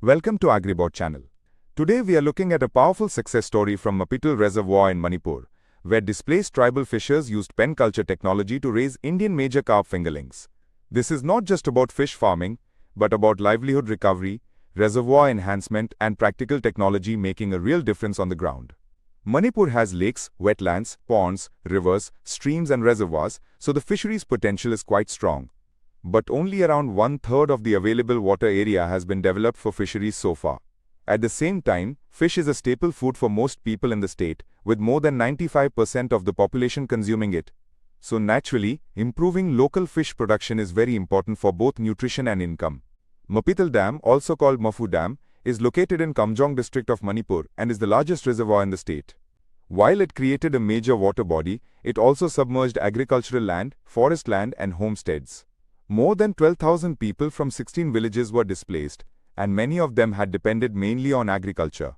Welcome to AgriBot channel. Today we are looking at a powerful success story from Mapithel Reservoir in Manipur, where displaced tribal fishers used pen culture technology to raise Indian Major Carp fingerlings. This is not just about fish farming, but about livelihood recovery, reservoir enhancement and practical technology making a real difference on the ground. Manipur has lakes, wetlands, ponds, rivers, streams and reservoirs, so the fisheries potential is quite strong. But only around one-third of the available water area has been developed for fisheries so far. At the same time, fish is a staple food for most people in the state, with more than 95% of the population consuming it. So naturally, improving local fish production is very important for both nutrition and income. Mapithel Dam, also called Mafu Dam, is located in Kamjong district of Manipur and is the largest reservoir in the state. While it created a major water body, it also submerged agricultural land, forest land and homesteads. More than 12,000 people from 16 villages were displaced, and many of them had depended mainly on agriculture.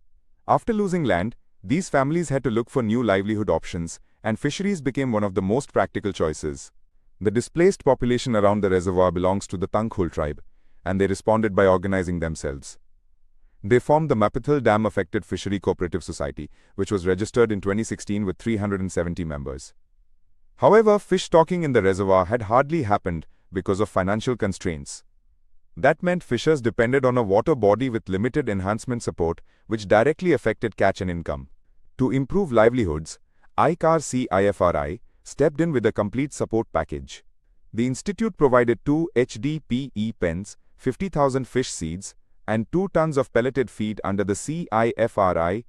After losing land, these families had to look for new livelihood options, and fisheries became one of the most practical choices. The displaced population around the reservoir belongs to the Tangkhul tribe, and they responded by organizing themselves. They formed the Mapithel Dam Affected Fishery Cooperative Society, which was registered in 2016 with 370 members. However, fish stocking in the reservoir had hardly happened because of financial constraints. That meant fishers depended on a water body with limited enhancement support, which directly affected catch and income. To improve livelihoods, ICAR-CIFRI stepped in with a complete support package. The institute provided 2 HDPE pens, 50,000 fish seeds, and 2 tons of pelleted feed under the CIFRI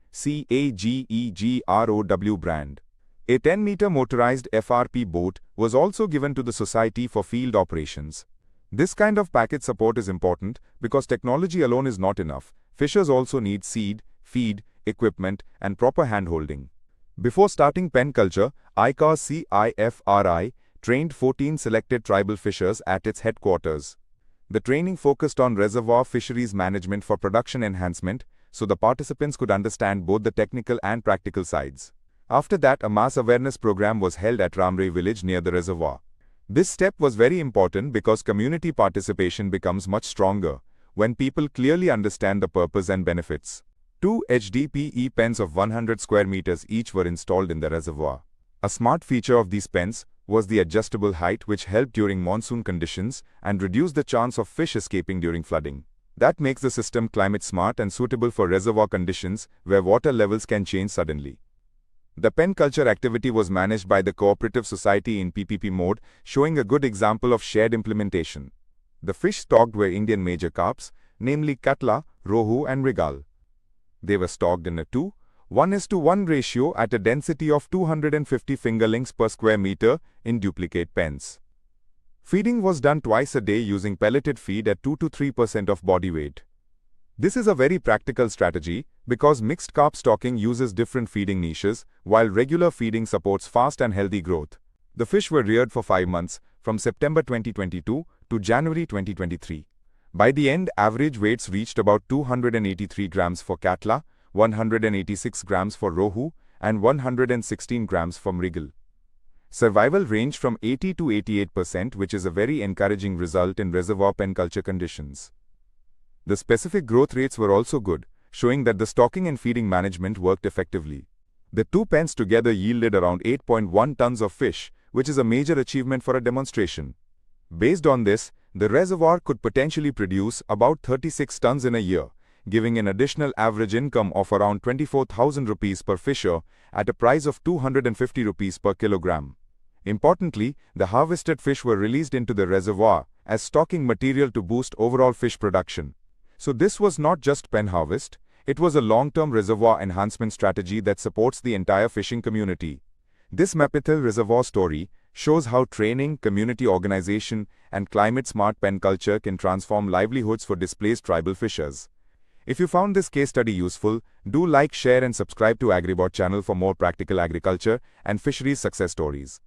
CAGEGROW brand. A 10-meter motorized FRP boat was also given to the society for field operations. This kind of package support is important because technology alone is not enough. Fishers also need seed, feed, equipment, and proper handholding. Before starting pen culture, ICAR-CIFRI trained 14 selected tribal fishers at its headquarters. The training focused on reservoir fisheries management for production enhancement, so the participants could understand both the technical and practical sides. After that, a mass awareness program was held at Ramray village near the reservoir. This step was very important because community participation becomes much stronger when people clearly understand the purpose and benefits. 2 HDPE pens of 100 square meters each were installed in the reservoir. A smart feature of these pens was the adjustable height, which helped during monsoon conditions and reduced the chance of fish escaping during flooding. That makes the system climate smart and suitable for reservoir conditions where water levels can change suddenly. The pen culture activity was managed by the cooperative society in PPP mode, showing a good example of shared implementation. The fish stocked were Indian major carps, namely katla, rohu and mrigal. They were stocked in a 2:1:1 ratio at a density of 250 fingerlings per square meter in duplicate pens. Feeding was done twice a day using pelleted feed at 2 to 3% of body weight. This is a very practical strategy because mixed carp stocking uses different feeding niches, while regular feeding supports fast and healthy growth. The fish were reared for 5 months, from September 2022 to January 2023. By the end, average weights reached about 283 grams for katla, 186 grams for rohu, and 116 grams for mrigal. Survival ranged from 80 to 88%, which is a very encouraging result in reservoir pen culture conditions. The specific growth rates were also good, showing that the stocking and feeding management worked effectively. The 2 pens together yielded around 8.1 tons of fish, which is a major achievement for a demonstration. Based on this, the reservoir could potentially produce about 36 tons in a year, giving an additional average income of around 24,000 rupees per fisher at a price of 250 rupees per kilogram. Importantly, the harvested fish were released into the reservoir as stocking material to boost overall fish production. So this was not just pen harvest, it was a long-term reservoir enhancement strategy that supports the entire fishing community. This Mapithel Reservoir story shows how training, community organization, and climate-smart pen culture can transform livelihoods for displaced tribal fishers. If you found this case study useful, do like, share and subscribe to AgriBot channel for more practical agriculture and fisheries success stories.